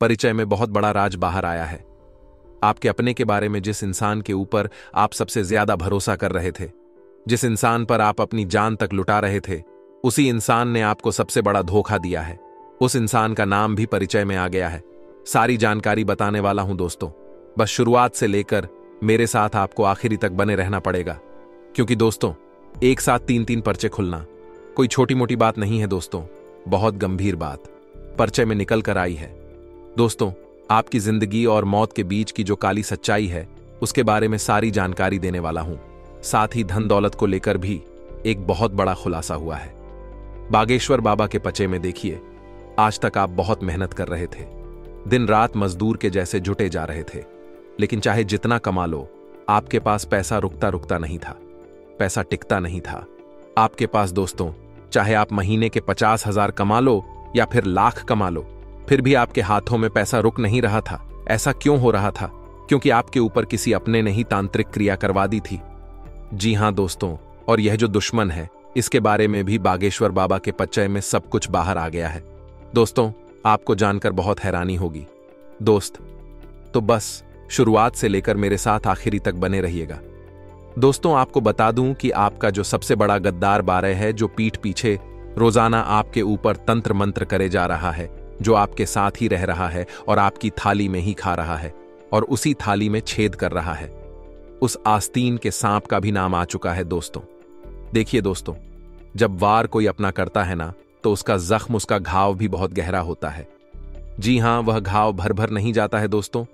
परिचय में बहुत बड़ा राज बाहर आया है। आपके अपने के बारे में, जिस इंसान के ऊपर आप सबसे ज्यादा भरोसा कर रहे थे, जिस इंसान पर आप अपनी जान तक लुटा रहे थे, उसी इंसान ने आपको सबसे बड़ा धोखा दिया है। उस इंसान का नाम भी परिचय में आ गया है। सारी जानकारी बताने वाला हूं दोस्तों। बस शुरुआत से लेकर मेरे साथ आपको आखिरी तक बने रहना पड़ेगा, क्योंकि दोस्तों एक साथ 3-3 पर्चे खुलना कोई छोटी मोटी बात नहीं है दोस्तों, बहुत गंभीर बात पर्चे में निकल कर आई है। दोस्तों, आपकी जिंदगी और मौत के बीच की जो काली सच्चाई है, उसके बारे में सारी जानकारी देने वाला हूं। साथ ही धन दौलत को लेकर भी एक बहुत बड़ा खुलासा हुआ है। बागेश्वर बाबा के पचे में देखिए, आज तक आप बहुत मेहनत कर रहे थे, दिन रात मजदूर के जैसे जुटे जा रहे थे, लेकिन चाहे जितना कमा लो, आपके पास पैसा रुकता रुकता नहीं था, पैसा टिकता नहीं था। आपके पास दोस्तों, चाहे आप महीने के 50,000 कमा लो या फिर लाख कमा लो, फिर भी आपके हाथों में पैसा रुक नहीं रहा था। ऐसा क्यों हो रहा था? क्योंकि आपके ऊपर किसी अपने ने ही तांत्रिक क्रिया करवा दी थी। जी हां दोस्तों, और यह जो दुश्मन है, इसके बारे में भी बागेश्वर बाबा के पच्चय में सब कुछ बाहर आ गया है। दोस्तों, आपको जानकर बहुत हैरानी होगी दोस्त, तो बस शुरुआत से लेकर मेरे साथ आखिरी तक बने रहिएगा। दोस्तों, आपको बता दूं कि आपका जो सबसे बड़ा गद्दार बारह है, जो पीठ पीछे रोजाना आपके ऊपर तंत्र मंत्र करे जा रहा है, जो आपके साथ ही रह रहा है और आपकी थाली में ही खा रहा है और उसी थाली में छेद कर रहा है, उस आस्तीन के सांप का भी नाम आ चुका है दोस्तों। देखिए दोस्तों, जब वार कोई अपना करता है ना, तो उसका जख्म, उसका घाव भी बहुत गहरा होता है। जी हां, वह घाव भर भर नहीं जाता है दोस्तों,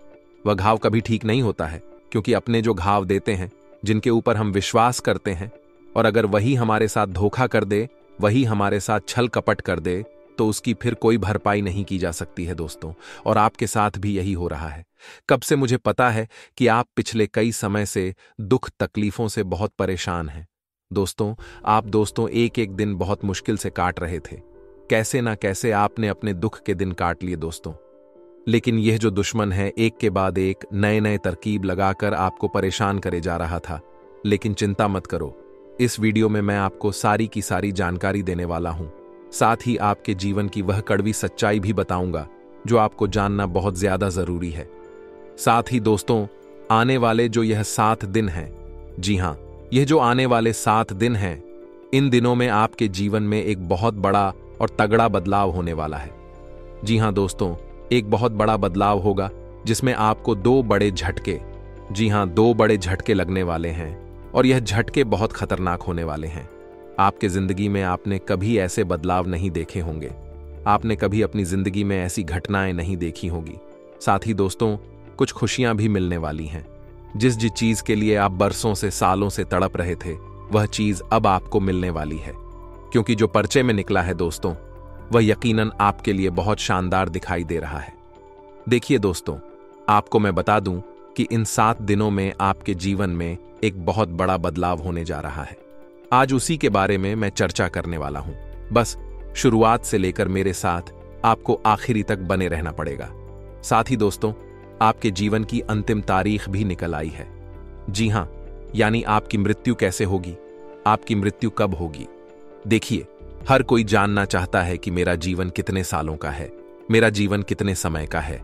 वह घाव कभी ठीक नहीं होता है, क्योंकि अपने जो घाव देते हैं, जिनके ऊपर हम विश्वास करते हैं, और अगर वही हमारे साथ धोखा कर दे, वही हमारे साथ छल कपट कर दे, तो उसकी फिर कोई भरपाई नहीं की जा सकती है दोस्तों। और आपके साथ भी यही हो रहा है। कब से मुझे पता है कि आप पिछले कई समय से दुख तकलीफों से बहुत परेशान हैं दोस्तों। आप दोस्तों एक एक दिन बहुत मुश्किल से काट रहे थे, कैसे ना कैसे आपने अपने दुख के दिन काट लिए दोस्तों। लेकिन यह जो दुश्मन है, एक के बाद एक नए नए तरकीब लगाकर आपको परेशान करे जा रहा था। लेकिन चिंता मत करो, इस वीडियो में मैं आपको सारी की सारी जानकारी देने वाला हूं। साथ ही आपके जीवन की वह कड़वी सच्चाई भी बताऊंगा, जो आपको जानना बहुत ज्यादा जरूरी है। साथ ही दोस्तों, आने वाले जो यह 7 दिन हैं, जी हां, यह जो आने वाले 7 दिन हैं, इन दिनों में आपके जीवन में एक बहुत बड़ा और तगड़ा बदलाव होने वाला है। जी हां दोस्तों, एक बहुत बड़ा बदलाव होगा, जिसमें आपको 2 बड़े झटके, जी हां 2 बड़े झटके लगने वाले हैं, और यह झटके बहुत खतरनाक होने वाले हैं। आपके जिंदगी में आपने कभी ऐसे बदलाव नहीं देखे होंगे, आपने कभी अपनी जिंदगी में ऐसी घटनाएं नहीं देखी होंगी। साथ ही दोस्तों, कुछ खुशियां भी मिलने वाली हैं। जिस चीज के लिए आप बरसों से, सालों से तड़प रहे थे, वह चीज अब आपको मिलने वाली है, क्योंकि जो पर्चे में निकला है दोस्तों, वह यकीनन आपके लिए बहुत शानदार दिखाई दे रहा है। देखिए दोस्तों, आपको मैं बता दूं कि इन 7 दिनों में आपके जीवन में एक बहुत बड़ा बदलाव होने जा रहा है। आज उसी के बारे में मैं चर्चा करने वाला हूं। बस शुरुआत से लेकर मेरे साथ आपको आखिरी तक बने रहना पड़ेगा। साथ ही दोस्तों, आपके जीवन की अंतिम तारीख भी निकल आई है। जी हां, यानी आपकी मृत्यु कैसे होगी, आपकी मृत्यु कब होगी। देखिए, हर कोई जानना चाहता है कि मेरा जीवन कितने सालों का है, मेरा जीवन कितने समय का है।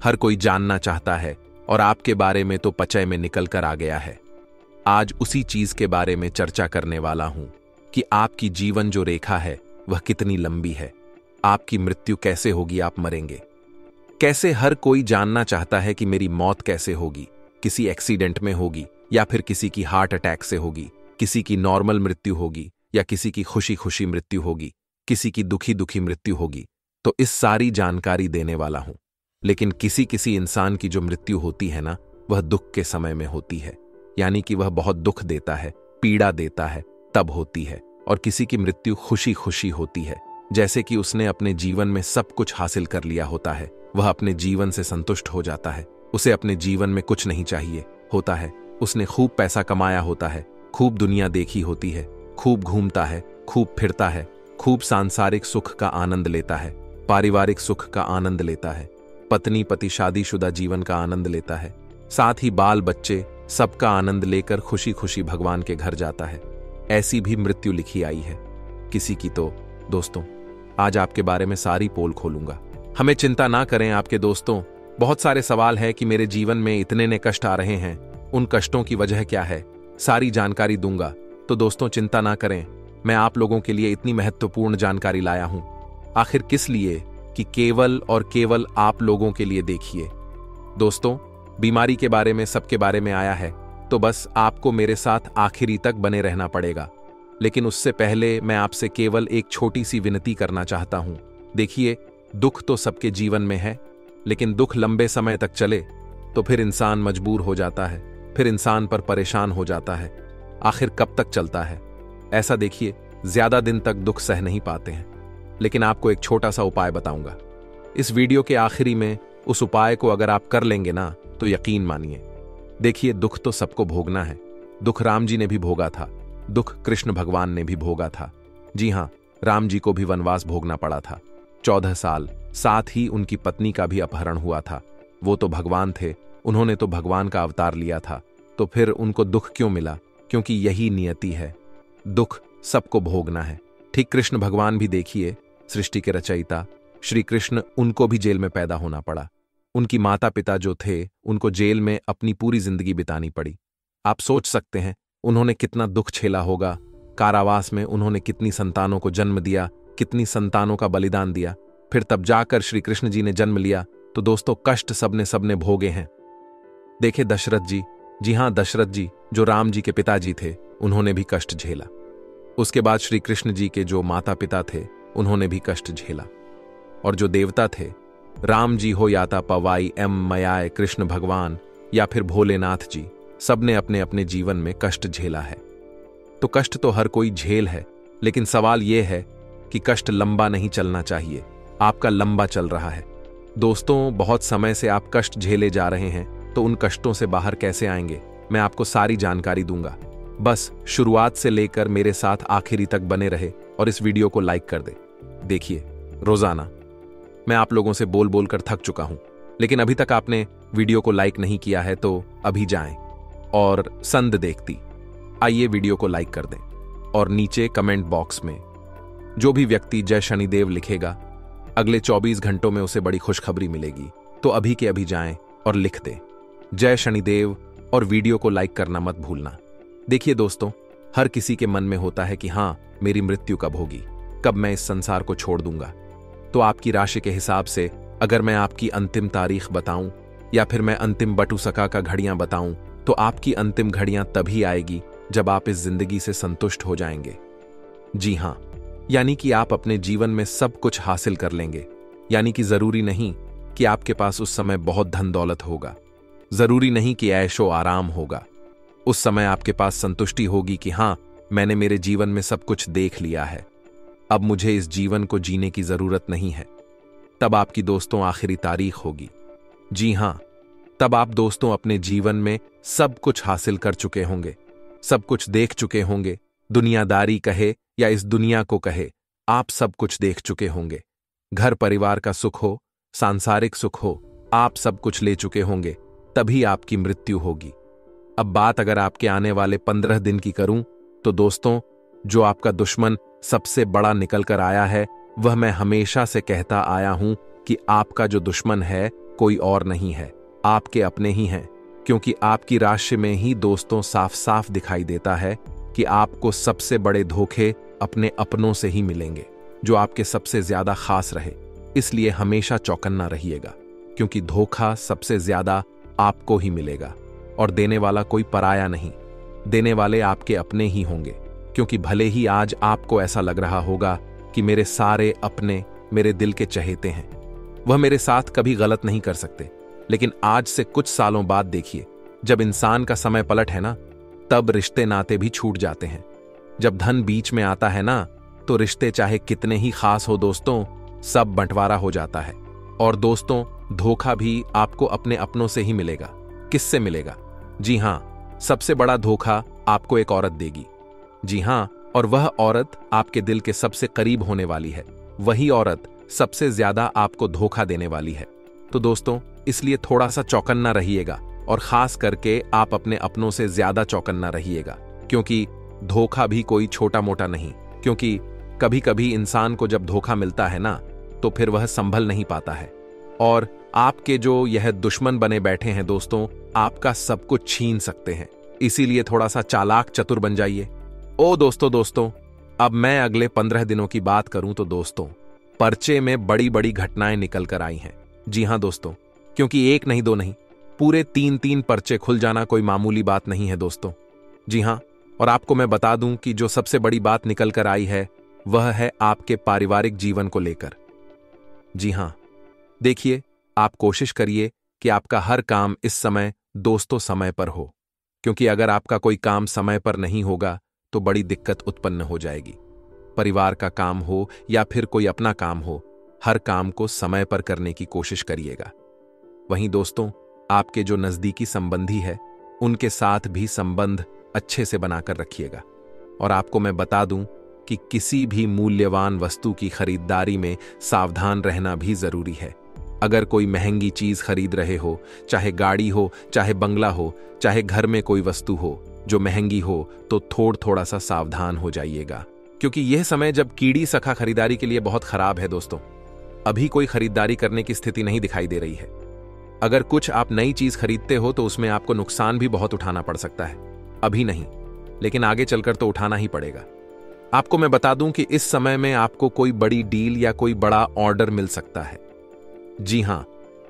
हर कोई जानना चाहता है, और आपके बारे में तो पचय में निकल कर आ गया है। आज उसी चीज के बारे में चर्चा करने वाला हूं कि आपकी जीवन जो रेखा है, वह कितनी लंबी है, आपकी मृत्यु कैसे होगी, आप मरेंगे कैसे। हर कोई जानना चाहता है कि मेरी मौत कैसे होगी, किसी एक्सीडेंट में होगी, या फिर किसी की हार्ट अटैक से होगी, किसी की नॉर्मल मृत्यु होगी, या किसी की खुशी खुशी मृत्यु होगी, किसी की दुखी दुखी मृत्यु होगी। तो इस सारी जानकारी देने वाला हूं। लेकिन किसी किसी इंसान की जो मृत्यु होती है ना, वह दुख के समय में होती है, यानी कि वह बहुत दुख देता है, पीड़ा देता है, तब होती है। और किसी की मृत्यु खुशी खुशी होती है, जैसे कि उसने अपने जीवन में सब कुछ हासिल कर लिया होता है, वह अपने जीवन से संतुष्ट हो जाता है, उसे अपने जीवन में कुछ नहीं चाहिए होता है, उसने खूब पैसा कमाया होता है, खूब दुनिया देखी होती है, खूब घूमता है, खूब फिरता है, खूब सांसारिक सुख का आनंद लेता है, पारिवारिक सुख का आनंद लेता है, पत्नी पति शादीशुदा जीवन का आनंद लेता है, साथ ही बाल बच्चे सबका आनंद लेकर खुशी खुशी भगवान के घर जाता है। ऐसी भी मृत्यु लिखी आई है किसी की। तो दोस्तों, आज आपके बारे में सारी पोल खोलूंगा, हमें चिंता ना करें आपके दोस्तों। बहुत सारे सवाल है कि मेरे जीवन में इतने ने कष्ट आ रहे हैं, उन कष्टों की वजह क्या है, सारी जानकारी दूंगा। तो दोस्तों चिंता ना करें, मैं आप लोगों के लिए इतनी महत्वपूर्ण जानकारी लाया हूं। आखिर किस लिए? कि केवल और केवल आप लोगों के लिए। देखिए दोस्तों, बीमारी के बारे में सबके बारे में आया है, तो बस आपको मेरे साथ आखिरी तक बने रहना पड़ेगा। लेकिन उससे पहले मैं आपसे केवल एक छोटी सी विनती करना चाहता हूं। देखिए, दुख तो सबके जीवन में है, लेकिन दुख लंबे समय तक चले तो फिर इंसान मजबूर हो जाता है, फिर इंसान पर परेशान हो जाता है। आखिर कब तक चलता है ऐसा? देखिए, ज्यादा दिन तक दुख सह नहीं पाते हैं, लेकिन आपको एक छोटा सा उपाय बताऊंगा। इस वीडियो के आखिरी में उस उपाय को अगर आप कर लेंगे ना, तो यकीन मानिए। देखिए, दुख तो सबको भोगना है। दुख राम जी ने भी भोगा था, दुख कृष्ण भगवान ने भी भोगा था। जी हां, राम जी को भी वनवास भोगना पड़ा था 14 साल। साथ ही उनकी पत्नी का भी अपहरण हुआ था। वो तो भगवान थे, उन्होंने तो भगवान का अवतार लिया था, तो फिर उनको दुख क्यों मिला? क्योंकि यही नियति है, दुख सबको भोगना है। ठीक कृष्ण भगवान भी देखिए, सृष्टि के रचयिता श्री कृष्ण, उनको भी जेल में पैदा होना पड़ा। उनकी माता पिता जो थे, उनको जेल में अपनी पूरी जिंदगी बितानी पड़ी। आप सोच सकते हैं उन्होंने कितना दुख झेला होगा। कारावास में उन्होंने कितनी संतानों को जन्म दिया, कितनी संतानों का बलिदान दिया, फिर तब जाकर श्री कृष्ण जी ने जन्म लिया। तो दोस्तों, कष्ट सबने भोगे हैं। देखे दशरथ जी, जी हां, दशरथ जी जो राम जी के पिताजी थे, उन्होंने भी कष्ट झेला। उसके बाद श्री कृष्ण जी के जो माता पिता थे, उन्होंने भी कष्ट झेला। और जो देवता थे, राम जी हो या ता पवाई एम मयाय कृष्ण भगवान या फिर भोलेनाथ जी, सबने अपने अपने जीवन में कष्ट झेला है। तो कष्ट तो हर कोई झेल है, लेकिन सवाल यह है कि कष्ट लंबा नहीं चलना चाहिए। आपका लंबा चल रहा है। दोस्तों, बहुत समय से आप कष्ट झेले जा रहे हैं, तो उन कष्टों से बाहर कैसे आएंगे, मैं आपको सारी जानकारी दूंगा। बस शुरुआत से लेकर मेरे साथ आखिरी तक बने रहे और इस वीडियो को लाइक कर दे। देखिए, रोजाना मैं आप लोगों से बोल बोल कर थक चुका हूं, लेकिन अभी तक आपने वीडियो को लाइक नहीं किया है, तो अभी जाएं और संद देखती आइए वीडियो को लाइक कर दें। और नीचे कमेंट बॉक्स में जो भी व्यक्ति जय शनिदेव लिखेगा, अगले 24 घंटों में उसे बड़ी खुशखबरी मिलेगी। तो अभी के अभी जाएं और लिख दें जय शनिदेव, और वीडियो को लाइक करना मत भूलना। देखिए दोस्तों, हर किसी के मन में होता है कि हां, मेरी मृत्यु कब होगी, कब मैं इस संसार को छोड़ दूंगा। तो आपकी राशि के हिसाब से अगर मैं आपकी अंतिम तारीख बताऊं या फिर मैं अंतिम बटुसका का घड़ियां बताऊं, तो आपकी अंतिम घड़ियां तभी आएगी जब आप इस जिंदगी से संतुष्ट हो जाएंगे। जी हां, यानी कि आप अपने जीवन में सब कुछ हासिल कर लेंगे। यानी कि जरूरी नहीं कि आपके पास उस समय बहुत धन दौलत होगा, जरूरी नहीं कि ऐशो आराम होगा। उस समय आपके पास संतुष्टि होगी कि हां, मैंने मेरे जीवन में सब कुछ देख लिया है, अब मुझे इस जीवन को जीने की जरूरत नहीं है। तब आपकी दोस्तों आखिरी तारीख होगी। जी हां, तब आप दोस्तों अपने जीवन में सब कुछ हासिल कर चुके होंगे, सब कुछ देख चुके होंगे। दुनियादारी कहे या इस दुनिया को कहे, आप सब कुछ देख चुके होंगे। घर परिवार का सुख हो, सांसारिक सुख हो, आप सब कुछ ले चुके होंगे। तभी आपकी मृत्यु होगी। अब बात अगर आपके आने वाले 15 दिन की करूं, तो दोस्तों, जो आपका दुश्मन सबसे बड़ा निकल कर आया है, वह मैं हमेशा से कहता आया हूं कि आपका जो दुश्मन है कोई और नहीं है, आपके अपने ही हैं। क्योंकि आपकी राशि में ही दोस्तों साफ साफ दिखाई देता है कि आपको सबसे बड़े धोखे अपने अपनों से ही मिलेंगे, जो आपके सबसे ज्यादा खास रहे। इसलिए हमेशा चौकन्ना रहिएगा, क्योंकि धोखा सबसे ज्यादा आपको ही मिलेगा। और देने वाला कोई पराया नहीं, देने वाले आपके अपने ही होंगे। क्योंकि भले ही आज आपको ऐसा लग रहा होगा कि मेरे सारे अपने मेरे दिल के चहेते हैं, वह मेरे साथ कभी गलत नहीं कर सकते। लेकिन आज से कुछ सालों बाद देखिए, जब इंसान का समय पलट है ना, तब रिश्ते नाते भी छूट जाते हैं। जब धन बीच में आता है ना, तो रिश्ते चाहे कितने ही खास हो दोस्तों, सब बंटवारा हो जाता है। और दोस्तों, धोखा भी आपको अपने अपनों से ही मिलेगा। किससे मिलेगा? जी हां, सबसे बड़ा धोखा आपको एक औरत देगी। जी हां, और वह औरत आपके दिल के सबसे करीब होने वाली है। वही औरत सबसे ज्यादा आपको धोखा देने वाली है। तो दोस्तों, इसलिए थोड़ा सा चौकन्ना रहिएगा, और खास करके आप अपने अपनों से ज्यादा चौकन्ना रहिएगा। क्योंकि धोखा भी कोई छोटा मोटा नहीं। क्योंकि कभी कभी इंसान को जब धोखा मिलता है ना, तो फिर वह संभल नहीं पाता है। और आपके जो यह दुश्मन बने बैठे हैं दोस्तों, आपका सब कुछ छीन सकते हैं। इसीलिए थोड़ा सा चालाक चतुर बन जाइए। ओ दोस्तों, अब मैं अगले 15 दिनों की बात करूं तो दोस्तों, पर्चे में बड़ी बड़ी घटनाएं निकल कर आई हैं। जी हां दोस्तों, क्योंकि एक नहीं दो नहीं, पूरे 3-3 पर्चे खुल जाना कोई मामूली बात नहीं है दोस्तों। जी हां, और आपको मैं बता दूं कि जो सबसे बड़ी बात निकल कर आई है वह है आपके पारिवारिक जीवन को लेकर। जी हां, देखिए, आप कोशिश करिए कि आपका हर काम इस समय दोस्तों समय पर हो, क्योंकि अगर आपका कोई काम समय पर नहीं होगा तो बड़ी दिक्कत उत्पन्न हो जाएगी। परिवार का काम हो या फिर कोई अपना काम हो, हर काम को समय पर करने की कोशिश करिएगा। वहीं दोस्तों, आपके जो नजदीकी संबंधी है उनके साथ भी संबंध अच्छे से बनाकर रखिएगा। और आपको मैं बता दूं कि किसी भी मूल्यवान वस्तु की खरीदारी में सावधान रहना भी जरूरी है। अगर कोई महंगी चीज खरीद रहे हो, चाहे गाड़ी हो, चाहे बंगला हो, चाहे घर में कोई वस्तु हो जो महंगी हो, तो थोड़ा सा सावधान हो जाइएगा, क्योंकि यह समय जब कीड़ी सखा खरीदारी के लिए बहुत खराब है दोस्तों। अभी कोई खरीदारी करने की स्थिति नहीं दिखाई दे रही है। अगर कुछ आप नई चीज खरीदते हो तो उसमें आपको नुकसान भी बहुत उठाना पड़ सकता है। अभी नहीं, लेकिन आगे चलकर तो उठाना ही पड़ेगा। आपको मैं बता दूं कि इस समय में आपको कोई बड़ी डील या कोई बड़ा ऑर्डर मिल सकता है। जी हां,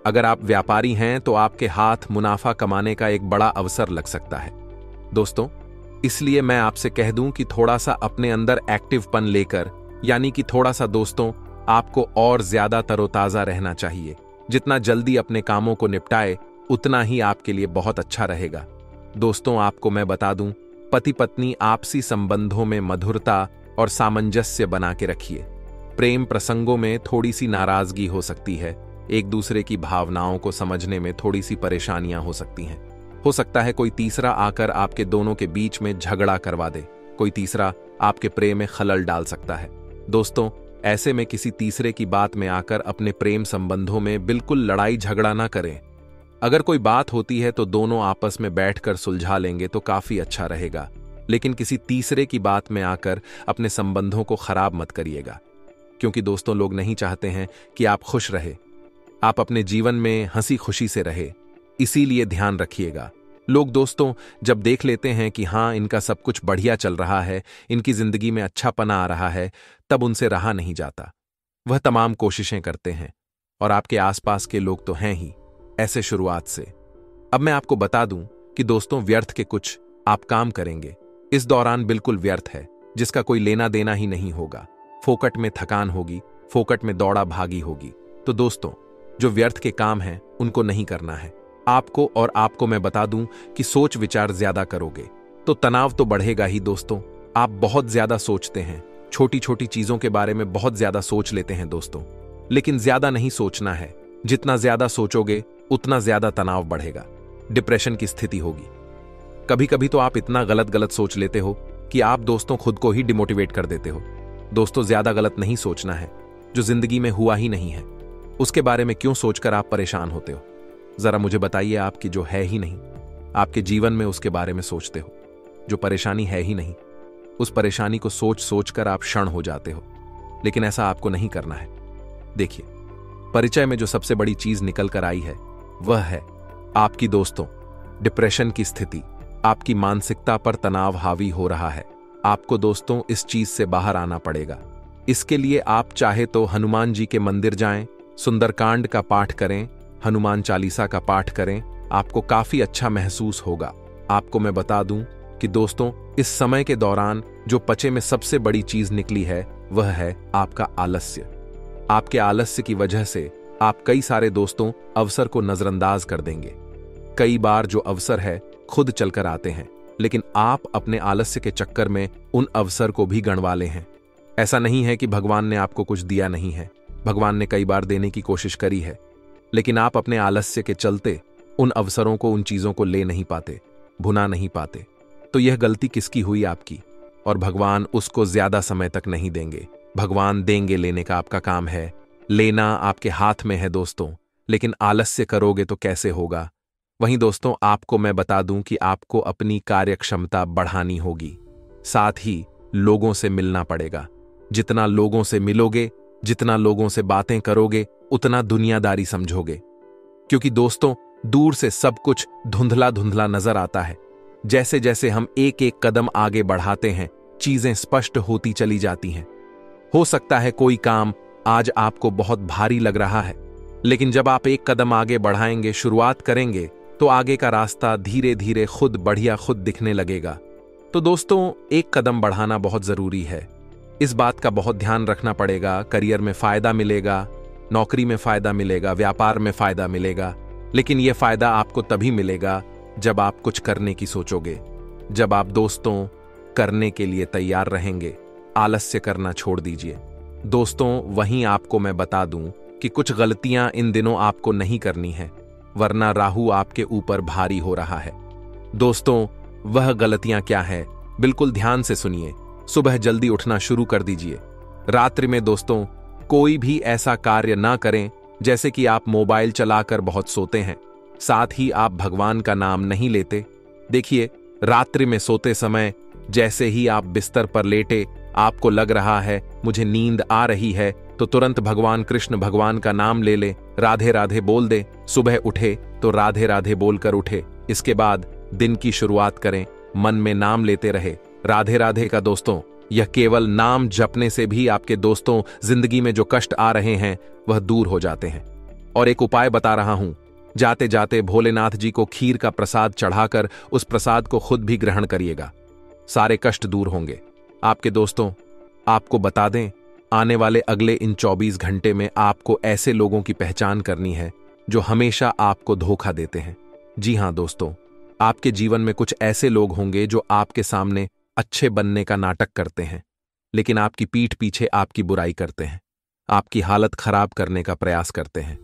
अगर आप व्यापारी हैं तो आपके हाथ मुनाफा कमाने का एक बड़ा अवसर लग सकता है दोस्तों। इसलिए मैं आपसे कह दूं कि थोड़ा सा अपने अंदर एक्टिवपन लेकर, यानी कि थोड़ा सा दोस्तों, आपको और ज्यादा तरोताजा रहना चाहिए। जितना जल्दी अपने कामों को निपटाए उतना ही आपके लिए बहुत अच्छा रहेगा दोस्तों। आपको मैं बता दूं, पति पत्नी आपसी संबंधों में मधुरता और सामंजस्य बना के रखिए। प्रेम प्रसंगों में थोड़ी सी नाराजगी हो सकती है, एक दूसरे की भावनाओं को समझने में थोड़ी सी परेशानियां हो सकती हैं। हो सकता है कोई तीसरा आकर आपके दोनों के बीच में झगड़ा करवा दे। कोई तीसरा आपके प्रेम में खलल डाल सकता है दोस्तों। ऐसे में किसी तीसरे की बात में आकर अपने प्रेम संबंधों में बिल्कुल लड़ाई झगड़ा ना करें। अगर कोई बात होती है तो दोनों आपस में बैठकर सुलझा लेंगे तो काफी अच्छा रहेगा, लेकिन किसी तीसरे की बात में आकर अपने संबंधों को खराब मत करिएगा, क्योंकि दोस्तों लोग नहीं चाहते हैं कि आप खुश रहे। आप अपने जीवन में हंसी खुशी से रहे, इसीलिए ध्यान रखिएगा। लोग दोस्तों जब देख लेते हैं कि हाँ, इनका सब कुछ बढ़िया चल रहा है, इनकी जिंदगी में अच्छापना आ रहा है, तब उनसे रहा नहीं जाता। वह तमाम कोशिशें करते हैं, और आपके आसपास के लोग तो हैं ही ऐसे शुरुआत से। अब मैं आपको बता दूं कि दोस्तों, व्यर्थ के कुछ आप काम करेंगे इस दौरान बिल्कुल व्यर्थ है, जिसका कोई लेना देना ही नहीं होगा। फोकट में थकान होगी, फोकट में दौड़ा भागी होगी। तो दोस्तों, जो व्यर्थ के काम हैं उनको नहीं करना है आपको। और आपको मैं बता दूं कि सोच विचार ज्यादा करोगे तो तनाव तो बढ़ेगा ही दोस्तों। आप बहुत ज्यादा सोचते हैं, छोटी छोटी चीजों के बारे में बहुत ज्यादा सोच लेते हैं दोस्तों, लेकिन ज्यादा नहीं सोचना है। जितना ज्यादा सोचोगे उतना ज्यादा तनाव बढ़ेगा, डिप्रेशन की स्थिति होगी। कभी कभी तो आप इतना गलत सोच लेते हो कि आप दोस्तों खुद को ही डिमोटिवेट कर देते हो। दोस्तों, ज्यादा गलत नहीं सोचना है। जो जिंदगी में हुआ ही नहीं है उसके बारे में क्यों सोचकर आप परेशान होते हो? जरा मुझे बताइए, आपकी जो है ही नहीं, आपके जीवन में उसके बारे में सोचते हो। जो परेशानी है ही नहीं, उस परेशानी को सोच सोचकर आप क्षण हो जाते हो, लेकिन ऐसा आपको नहीं करना है। देखिए, परिचय में जो सबसे बड़ी चीज निकल कर आई है वह है आपकी दोस्तों डिप्रेशन की स्थिति। आपकी मानसिकता पर तनाव हावी हो रहा है। आपको दोस्तों इस चीज से बाहर आना पड़ेगा। इसके लिए आप चाहे तो हनुमान जी के मंदिर जाएं, सुंदरकांड का पाठ करें, हनुमान चालीसा का पाठ करें, आपको काफी अच्छा महसूस होगा। आपको मैं बता दूं कि दोस्तों, इस समय के दौरान जो पचे में सबसे बड़ी चीज निकली है वह है आपका आलस्य। आपके आलस्य की वजह से आप कई सारे दोस्तों अवसर को नजरअंदाज कर देंगे। कई बार जो अवसर है खुद चलकर आते हैं, लेकिन आप अपने आलस्य के चक्कर में उन अवसर को भी गंवा ले हैं। ऐसा नहीं है कि भगवान ने आपको कुछ दिया नहीं है, भगवान ने कई बार देने की कोशिश करी है, लेकिन आप अपने आलस्य के चलते उन अवसरों को, उन चीजों को ले नहीं पाते, भुना नहीं पाते। तो यह गलती किसकी हुई? आपकी। और भगवान उसको ज्यादा समय तक नहीं देंगे। भगवान देंगे, लेने का आपका काम है। लेना आपके हाथ में है दोस्तों, लेकिन आलस्य करोगे तो कैसे होगा? वहीं दोस्तों, आपको मैं बता दूं कि आपको अपनी कार्यक्षमता बढ़ानी होगी। साथ ही लोगों से मिलना पड़ेगा। जितना लोगों से मिलोगे जितना लोगों से बातें करोगे उतना दुनियादारी समझोगे, क्योंकि दोस्तों दूर से सब कुछ धुंधला धुंधला नजर आता है। जैसे जैसे हम एक एक कदम आगे बढ़ाते हैं चीजें स्पष्ट होती चली जाती हैं। हो सकता है कोई काम आज आपको बहुत भारी लग रहा है, लेकिन जब आप एक कदम आगे बढ़ाएंगे, शुरुआत करेंगे, तो आगे का रास्ता धीरे धीरे खुद बढ़िया खुद दिखने लगेगा। तो दोस्तों एक कदम बढ़ाना बहुत जरूरी है। इस बात का बहुत ध्यान रखना पड़ेगा। करियर में फायदा मिलेगा, नौकरी में फायदा मिलेगा, व्यापार में फायदा मिलेगा, लेकिन यह फायदा आपको तभी मिलेगा जब आप कुछ करने की सोचोगे, जब आप दोस्तों करने के लिए तैयार रहेंगे। आलस्य करना छोड़ दीजिए दोस्तों। वहीं आपको मैं बता दूं कि कुछ गलतियां इन दिनों आपको नहीं करनी है, वरना राहु आपके ऊपर भारी हो रहा है। दोस्तों वह गलतियां क्या है, बिल्कुल ध्यान से सुनिए। सुबह जल्दी उठना शुरू कर दीजिए। रात्रि में दोस्तों कोई भी ऐसा कार्य ना करें जैसे कि आप मोबाइल चलाकर बहुत सोते हैं, साथ ही आप भगवान का नाम नहीं लेते। देखिए, रात्रि में सोते समय जैसे ही आप बिस्तर पर लेटे, आपको लग रहा है मुझे नींद आ रही है, तो तुरंत भगवान कृष्ण भगवान का नाम ले ले, राधे राधे बोल दे। सुबह उठे तो राधे राधे बोलकर उठे। इसके बाद दिन की शुरुआत करें, मन में नाम लेते रहे राधे राधे का। दोस्तों यह केवल नाम जपने से भी आपके दोस्तों जिंदगी में जो कष्ट आ रहे हैं वह दूर हो जाते हैं। और एक उपाय बता रहा हूं, जाते जाते भोलेनाथ जी को खीर का प्रसाद चढ़ाकर उस प्रसाद को खुद भी ग्रहण करिएगा, सारे कष्ट दूर होंगे आपके। दोस्तों आपको बता दें, आने वाले अगले इन 24 घंटे में आपको ऐसे लोगों की पहचान करनी है जो हमेशा आपको धोखा देते हैं। जी हां दोस्तों, आपके जीवन में कुछ ऐसे लोग होंगे जो आपके सामने अच्छे बनने का नाटक करते हैं, लेकिन आपकी पीठ पीछे आपकी बुराई करते हैं, आपकी हालत खराब करने का प्रयास करते हैं।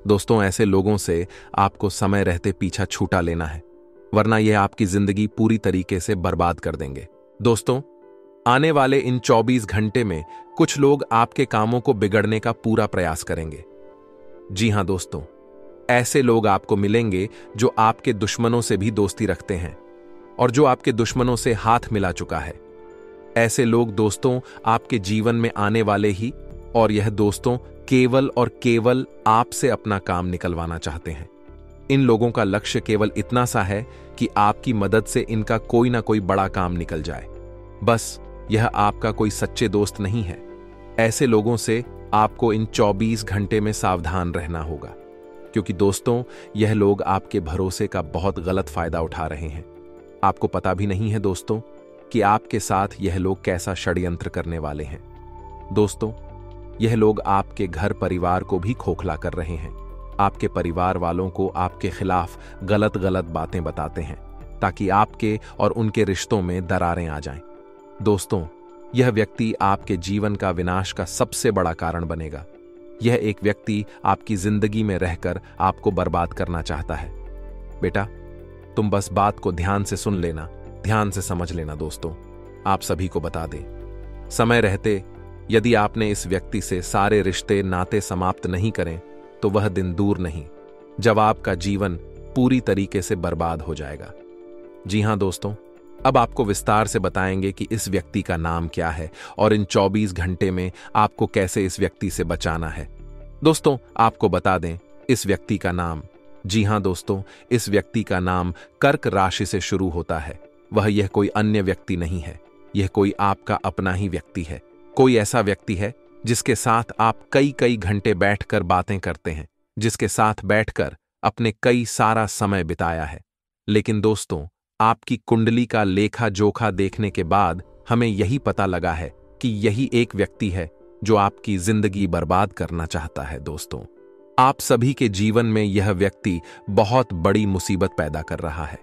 दोस्तों ऐसे लोगों से आपको समय रहते पीछा छूटा लेना है, वरना यह आपकी जिंदगी पूरी तरीके से बर्बाद कर देंगे। दोस्तों आने वाले इन 24 घंटे में कुछ लोग आपके कामों को बिगड़ने का पूरा प्रयास करेंगे। जी हां दोस्तों, ऐसे लोग आपको मिलेंगे जो आपके दुश्मनों से भी दोस्ती रखते हैं और जो आपके दुश्मनों से हाथ मिला चुका है। ऐसे लोग दोस्तों आपके जीवन में आने वाले ही, और यह दोस्तों केवल और केवल आपसे अपना काम निकलवाना चाहते हैं। इन लोगों का लक्ष्य केवल इतना सा है कि आपकी मदद से इनका कोई ना कोई बड़ा काम निकल जाए। बस यह आपका कोई सच्चे दोस्त नहीं है। ऐसे लोगों से आपको इन 24 घंटे में सावधान रहना होगा, क्योंकि दोस्तों यह लोग आपके भरोसे का बहुत गलत फायदा उठा रहे हैं। आपको पता भी नहीं है दोस्तों कि आपके साथ यह लोग कैसा षड्यंत्र करने वाले हैं। दोस्तों यह लोग आपके घर परिवार को भी खोखला कर रहे हैं। आपके परिवार वालों को आपके खिलाफ गलत गलत बातें बताते हैं ताकि आपके और उनके रिश्तों में दरारें आ जाएं। दोस्तों यह व्यक्ति आपके जीवन का विनाश का सबसे बड़ा कारण बनेगा। यह एक व्यक्ति आपकी जिंदगी में रहकर आपको बर्बाद करना चाहता है। बेटा तुम बस बात को ध्यान से सुन लेना, ध्यान से समझ लेना। दोस्तों आप सभी को बता दें, समय रहते यदि आपने इस व्यक्ति से सारे रिश्ते नाते समाप्त नहीं करें तो वह दिन दूर नहीं जब आपका जीवन पूरी तरीके से बर्बाद हो जाएगा। जी हां दोस्तों, अब आपको विस्तार से बताएंगे कि इस व्यक्ति का नाम क्या है और इन 24 घंटे में आपको कैसे इस व्यक्ति से बचाना है। दोस्तों आपको बता दें, इस व्यक्ति का नाम, जी हां दोस्तों, इस व्यक्ति का नाम कर्क राशि से शुरू होता है। यह कोई अन्य व्यक्ति नहीं है, यह कोई आपका अपना ही व्यक्ति है। कोई ऐसा व्यक्ति है जिसके साथ आप कई कई घंटे बैठकर बातें करते हैं, जिसके साथ बैठकर अपने कई सारा समय बिताया है। लेकिन दोस्तों आपकी कुंडली का लेखा जोखा देखने के बाद हमें यही पता लगा है कि यही एक व्यक्ति है जो आपकी जिंदगी बर्बाद करना चाहता है। दोस्तों आप सभी के जीवन में यह व्यक्ति बहुत बड़ी मुसीबत पैदा कर रहा है।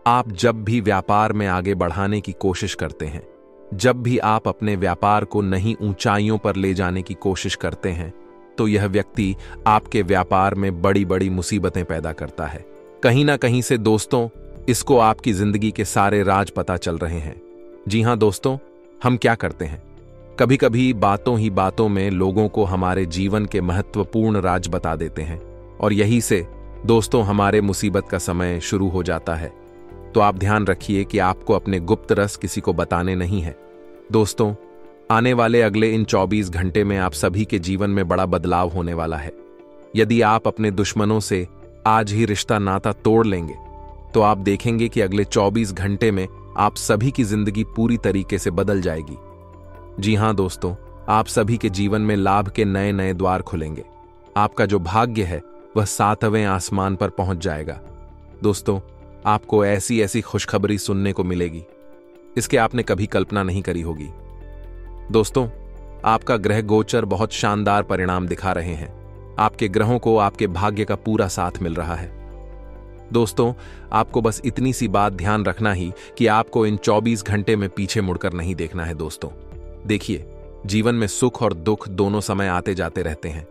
आप जब भी व्यापार में आगे बढ़ाने की कोशिश करते हैं, जब भी आप अपने व्यापार को नई ऊंचाइयों पर ले जाने की कोशिश करते हैं, तो यह व्यक्ति आपके व्यापार में बड़ी बड़ी मुसीबतें पैदा करता है। कहीं ना कहीं से दोस्तों इसको आपकी जिंदगी के सारे राज पता चल रहे हैं। जी हां दोस्तों, हम क्या करते हैं, कभी कभी बातों ही बातों में लोगों को हमारे जीवन के महत्वपूर्ण राज बता देते हैं और यही से दोस्तों हमारे मुसीबत का समय शुरू हो जाता है। तो आप ध्यान रखिए कि आपको अपने गुप्त रस किसी को बताने नहीं है। दोस्तों आने वाले अगले इन 24 घंटे में आप सभी के जीवन में बड़ा बदलाव होने वाला है। यदि आप अपने दुश्मनों से आज ही रिश्ता नाता तोड़ लेंगे तो आप देखेंगे कि अगले 24 घंटे में आप सभी की जिंदगी पूरी तरीके से बदल जाएगी। जी हां दोस्तों, आप सभी के जीवन में लाभ के नए नए द्वार खुलेंगे। आपका जो भाग्य है वह 7वें आसमान पर पहुंच जाएगा। दोस्तों, आपको ऐसी ऐसी खुशखबरी सुनने को मिलेगी, इसके आपने कभी कल्पना नहीं करी होगी। दोस्तों, आपका ग्रह गोचर बहुत शानदार परिणाम दिखा रहे हैं। आपके ग्रहों को आपके भाग्य का पूरा साथ मिल रहा है। दोस्तों, आपको बस इतनी सी बात ध्यान रखना ही कि आपको इन 24 घंटे में पीछे मुड़कर नहीं देखना है। दोस्तों देखिए, जीवन में सुख और दुख दोनों समय आते जाते रहते हैं।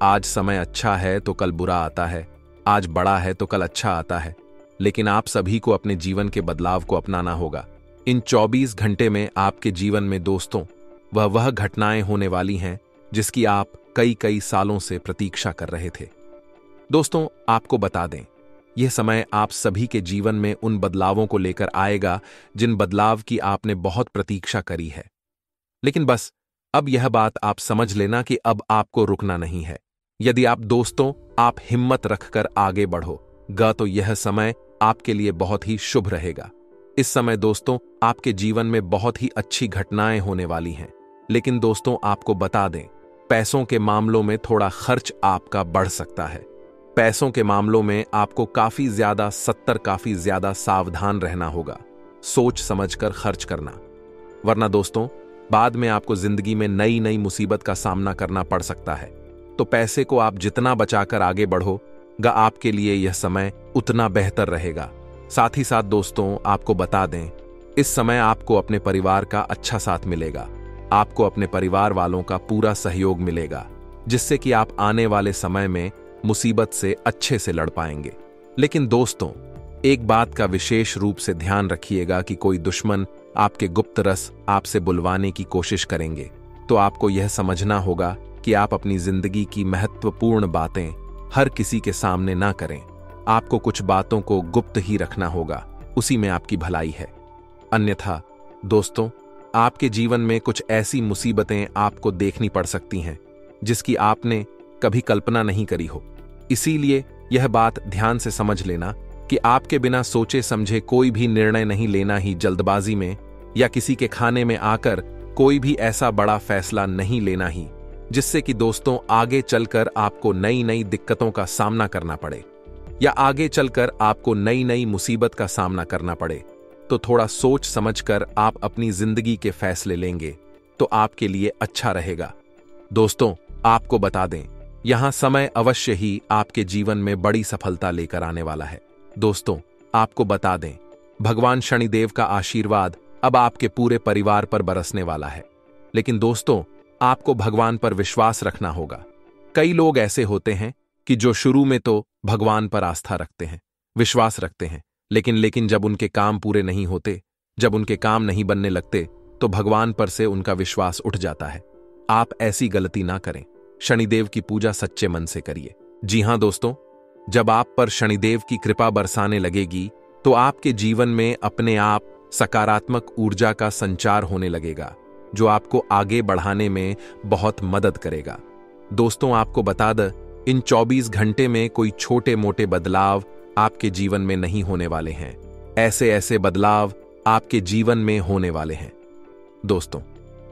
आज समय अच्छा है तो कल बुरा आता है, आज बड़ा है तो कल अच्छा आता है, लेकिन आप सभी को अपने जीवन के बदलाव को अपनाना होगा। इन 24 घंटे में आपके जीवन में दोस्तों वह घटनाएं होने वाली हैं जिसकी आप कई कई सालों से प्रतीक्षा कर रहे थे। दोस्तों, आपको बता दें, यह समय आप सभी के जीवन में उन बदलावों को लेकर आएगा जिन बदलाव की आपने बहुत प्रतीक्षा करी है। लेकिन बस अब यह बात आप समझ लेना कि अब आपको रुकना नहीं है। यदि आप हिम्मत रखकर आगे बढ़ोगा तो यह समय आपके लिए बहुत ही शुभ रहेगा। इस समय दोस्तों आपके जीवन में बहुत ही अच्छी घटनाएं होने वाली हैं। लेकिन दोस्तों, आपको बता दें, पैसों के मामलों में थोड़ा खर्च आपका बढ़ सकता है। पैसों के मामलों में आपको काफी ज्यादा सावधान रहना होगा। सोच समझकर खर्च करना, वरना दोस्तों बाद में आपको जिंदगी में नई नई मुसीबत का सामना करना पड़ सकता है। तो पैसे को आप जितना बचाकर आगे बढ़ोगा आपके लिए यह समय उतना बेहतर रहेगा। साथ ही साथ दोस्तों आपको बता दें, इस समय आपको अपने परिवार का अच्छा साथ मिलेगा। आपको अपने परिवार वालों का पूरा सहयोग मिलेगा, जिससे कि आप आने वाले समय में मुसीबत से अच्छे से लड़ पाएंगे। लेकिन दोस्तों, एक बात का विशेष रूप से ध्यान रखिएगा कि कोई दुश्मन आपके गुप्त रस आपसे बुलवाने की कोशिश करेंगे तो आपको यह समझना होगा कि आप अपनी जिंदगी की महत्वपूर्ण बातें हर किसी के सामने ना करें। आपको कुछ बातों को गुप्त ही रखना होगा, उसी में आपकी भलाई है। अन्यथा दोस्तों, आपके जीवन में कुछ ऐसी मुसीबतें आपको देखनी पड़ सकती हैं जिसकी आपने कभी कल्पना नहीं करी हो। इसीलिए यह बात ध्यान से समझ लेना कि आपके बिना सोचे समझे कोई भी निर्णय नहीं लेना ही जल्दबाजी में या किसी के खाने में आकर कोई भी ऐसा बड़ा फैसला नहीं लेना ही जिससे कि दोस्तों आगे चलकर आपको नई नई दिक्कतों का सामना करना पड़े या आगे चलकर आपको नई नई मुसीबत का सामना करना पड़े। तो थोड़ा सोच समझकर आप अपनी जिंदगी के फैसले लेंगे तो आपके लिए अच्छा रहेगा। दोस्तों, आपको बता दें, यहां समय अवश्य ही आपके जीवन में बड़ी सफलता लेकर आने वाला है। दोस्तों, आपको बता दें, भगवान शनिदेव का आशीर्वाद अब आपके पूरे परिवार पर बरसने वाला है। लेकिन दोस्तों, आपको भगवान पर विश्वास रखना होगा। कई लोग ऐसे होते हैं कि जो शुरू में तो भगवान पर आस्था रखते हैं, विश्वास रखते हैं, लेकिन जब उनके काम पूरे नहीं होते, जब उनके काम नहीं बनने लगते तो भगवान पर से उनका विश्वास उठ जाता है। आप ऐसी गलती ना करें। शनिदेव की पूजा सच्चे मन से करिए। जी हां दोस्तों, जब आप पर शनिदेव की कृपा बरसाने लगेगी तो आपके जीवन में अपने आप सकारात्मक ऊर्जा का संचार होने लगेगा जो आपको आगे बढ़ाने में बहुत मदद करेगा। दोस्तों, आपको बता दें, इन 24 घंटे में कोई छोटे मोटे बदलाव आपके जीवन में नहीं होने वाले हैं। ऐसे बदलाव आपके जीवन में होने वाले हैं दोस्तों,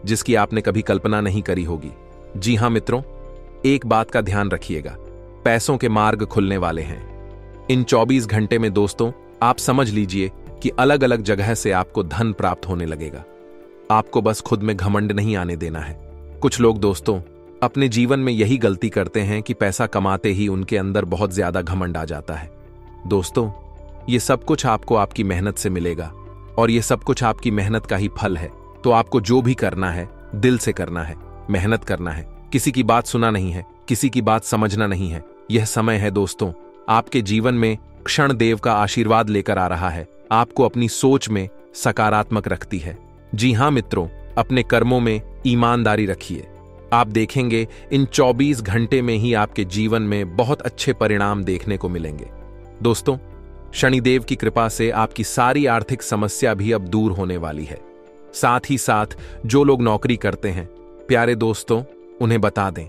जिसकी आपने कभी कल्पना नहीं करी होगी। जी हां मित्रों, एक बात का ध्यान रखिएगा, पैसों के मार्ग खुलने वाले हैं। इन 24 घंटे में दोस्तों आप समझ लीजिए कि अलग अलग जगह से आपको धन प्राप्त होने लगेगा। आपको बस खुद में घमंड नहीं आने देना है। कुछ लोग दोस्तों अपने जीवन में यही गलती करते हैं कि पैसा कमाते ही उनके अंदर बहुत ज्यादा घमंड आ जाता है। दोस्तों, ये सब कुछ आपको आपकी मेहनत से मिलेगा और ये सब कुछ आपकी मेहनत का ही फल है। तो आपको जो भी करना है दिल से करना है, मेहनत करना है, किसी की बात सुना नहीं है, किसी की बात समझना नहीं है। यह समय है दोस्तों, आपके जीवन में क्षण देव का आशीर्वाद लेकर आ रहा है। आपको अपनी सोच में सकारात्मक रखती है। जी हां मित्रों, अपने कर्मों में ईमानदारी रखिए। आप देखेंगे इन 24 घंटे में ही आपके जीवन में बहुत अच्छे परिणाम देखने को मिलेंगे। दोस्तों, शनिदेव की कृपा से आपकी सारी आर्थिक समस्या भी अब दूर होने वाली है। साथ ही साथ जो लोग नौकरी करते हैं, प्यारे दोस्तों, उन्हें बता दें,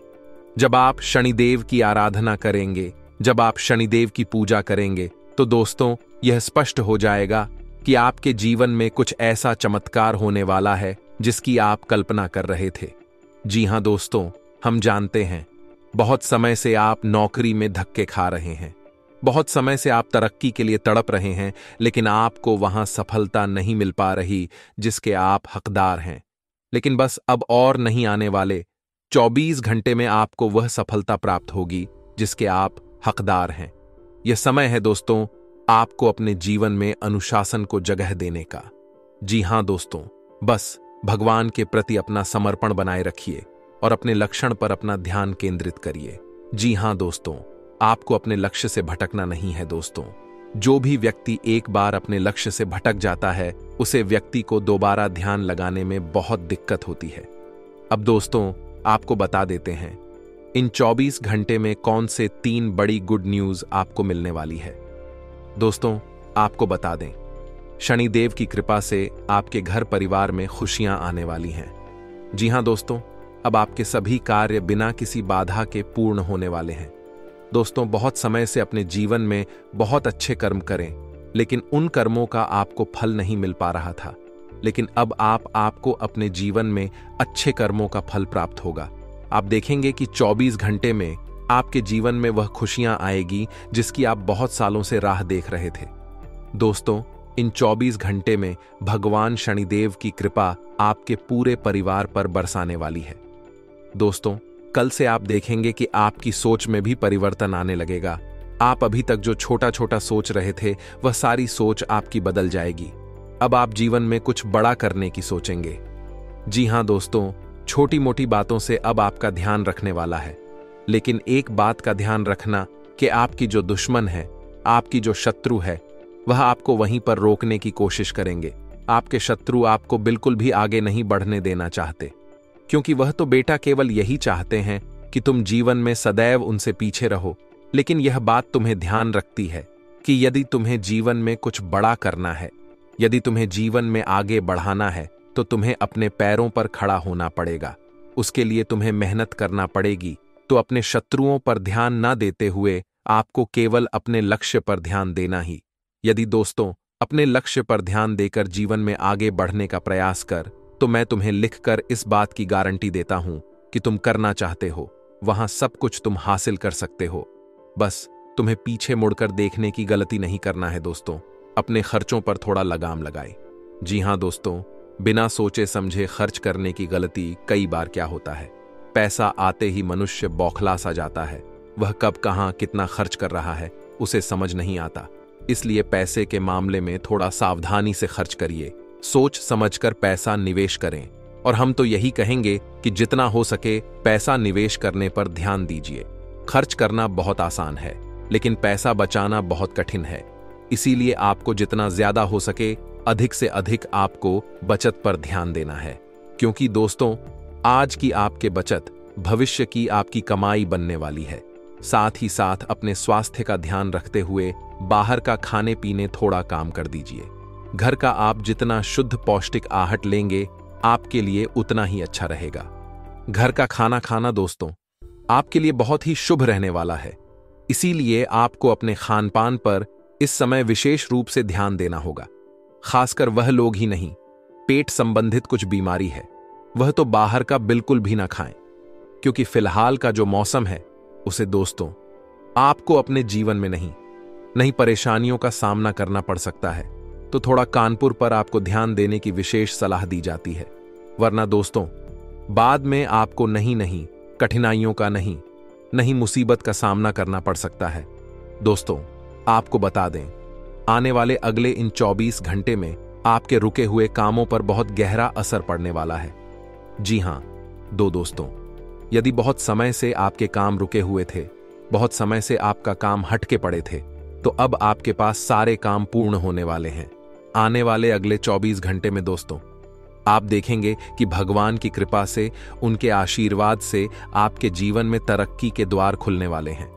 जब आप शनिदेव की आराधना करेंगे, जब आप शनिदेव की पूजा करेंगे, तो दोस्तों यह स्पष्ट हो जाएगा कि आपके जीवन में कुछ ऐसा चमत्कार होने वाला है जिसकी आप कल्पना कर रहे थे। जी हां दोस्तों, हम जानते हैं बहुत समय से आप नौकरी में धक्के खा रहे हैं, बहुत समय से आप तरक्की के लिए तड़प रहे हैं, लेकिन आपको वहां सफलता नहीं मिल पा रही जिसके आप हकदार हैं। लेकिन बस अब और नहीं आने वाले 24 घंटे में आपको वह सफलता प्राप्त होगी जिसके आप हकदार हैं। यह समय है दोस्तों आपको अपने जीवन में अनुशासन को जगह देने का। जी हां दोस्तों, बस भगवान के प्रति अपना समर्पण बनाए रखिए और अपने लक्ष्य पर अपना ध्यान केंद्रित करिए। जी हां दोस्तों, आपको अपने लक्ष्य से भटकना नहीं है दोस्तों। जो भी व्यक्ति एक बार अपने लक्ष्य से भटक जाता है, उसे व्यक्ति को दोबारा ध्यान लगाने में बहुत दिक्कत होती है। अब दोस्तों आपको बता देते हैं इन 24 घंटे में कौन से 3 बड़ी गुड न्यूज आपको मिलने वाली है। दोस्तों आपको बता दें, शनिदेव की कृपा से आपके घर परिवार में खुशियां आने वाली हैं। जी हां दोस्तों, अब आपके सभी कार्य बिना किसी बाधा के पूर्ण होने वाले हैं। दोस्तों बहुत समय से अपने जीवन में बहुत अच्छे कर्म करें, लेकिन उन कर्मों का आपको फल नहीं मिल पा रहा था, लेकिन अब आपको अपने जीवन में अच्छे कर्मों का फल प्राप्त होगा। आप देखेंगे कि 24 घंटे में आपके जीवन में वह खुशियां आएगी जिसकी आप बहुत सालों से राह देख रहे थे। दोस्तों इन 24 घंटे में भगवान शनिदेव की कृपा आपके पूरे परिवार पर बरसाने वाली है। दोस्तों कल से आप देखेंगे कि आपकी सोच में भी परिवर्तन आने लगेगा। आप अभी तक जो छोटा छोटा सोच रहे थे, वह सारी सोच आपकी बदल जाएगी। अब आप जीवन में कुछ बड़ा करने की सोचेंगे। जी हां दोस्तों, छोटी मोटी बातों से अब आपका ध्यान रखने वाला है, लेकिन एक बात का ध्यान रखना कि आपकी जो दुश्मन है, आपकी जो शत्रु है, वह आपको वहीं पर रोकने की कोशिश करेंगे। आपके शत्रु आपको बिल्कुल भी आगे नहीं बढ़ने देना चाहते, क्योंकि वह तो बेटा केवल यही चाहते हैं कि तुम जीवन में सदैव उनसे पीछे रहो। लेकिन यह बात तुम्हें ध्यान रखती है कि यदि तुम्हें जीवन में कुछ बड़ा करना है, यदि तुम्हें जीवन में आगे बढ़ाना है, तो तुम्हें अपने पैरों पर खड़ा होना पड़ेगा। उसके लिए तुम्हें मेहनत करना पड़ेगी। तो अपने शत्रुओं पर ध्यान न देते हुए आपको केवल अपने लक्ष्य पर ध्यान देना ही। यदि दोस्तों अपने लक्ष्य पर ध्यान देकर जीवन में आगे बढ़ने का प्रयास कर, तो मैं तुम्हें लिखकर इस बात की गारंटी देता हूं कि तुम करना चाहते हो वहां सब कुछ तुम हासिल कर सकते हो। बस तुम्हें पीछे मुड़कर देखने की गलती नहीं करना है दोस्तों। अपने खर्चों पर थोड़ा लगाम लगाए। जी हां दोस्तों, बिना सोचे समझे खर्च करने की गलती कई बार क्या होता है, पैसा आते ही मनुष्य बौखला सा जाता है। वह कब कहां कितना खर्च कर रहा है उसे समझ नहीं आता। इसलिए पैसे के मामले में थोड़ा सावधानी से खर्च करिए, सोच समझकर पैसा निवेश करें। और हम तो यही कहेंगे कि जितना हो सके पैसा निवेश करने पर ध्यान दीजिए। खर्च करना बहुत आसान है, लेकिन पैसा बचाना बहुत कठिन है। इसीलिए आपको जितना ज्यादा हो सके अधिक से अधिक आपको बचत पर ध्यान देना है, क्योंकि दोस्तों आज की आपके बचत भविष्य की आपकी कमाई बनने वाली है। साथ ही साथ अपने स्वास्थ्य का ध्यान रखते हुए बाहर का खाने पीने थोड़ा काम कर दीजिए। घर का आप जितना शुद्ध पौष्टिक आहट लेंगे आपके लिए उतना ही अच्छा रहेगा। घर का खाना खाना दोस्तों आपके लिए बहुत ही शुभ रहने वाला है। इसीलिए आपको अपने खान पान पर इस समय विशेष रूप से ध्यान देना होगा। खासकर वह लोग ही नहीं, पेट संबंधित कुछ बीमारी है, वह तो बाहर का बिल्कुल भी ना खाएं, क्योंकि फिलहाल का जो मौसम है उसे दोस्तों आपको अपने जीवन में नहीं परेशानियों का सामना करना पड़ सकता है। तो थोड़ा कानपुर पर आपको ध्यान देने की विशेष सलाह दी जाती है, वरना दोस्तों बाद में आपको नहीं कठिनाइयों का नहीं मुसीबत का सामना करना पड़ सकता है। दोस्तों आपको बता दें, आने वाले अगले इन 24 घंटे में आपके रुके हुए कामों पर बहुत गहरा असर पड़ने वाला है। जी हां दोस्तों, यदि बहुत समय से आपके काम रुके हुए थे, बहुत समय से आपका काम हटके पड़े थे, तो अब आपके पास सारे काम पूर्ण होने वाले हैं। आने वाले अगले 24 घंटे में दोस्तों आप देखेंगे कि भगवान की कृपा से, उनके आशीर्वाद से आपके जीवन में तरक्की के द्वार खुलने वाले हैं।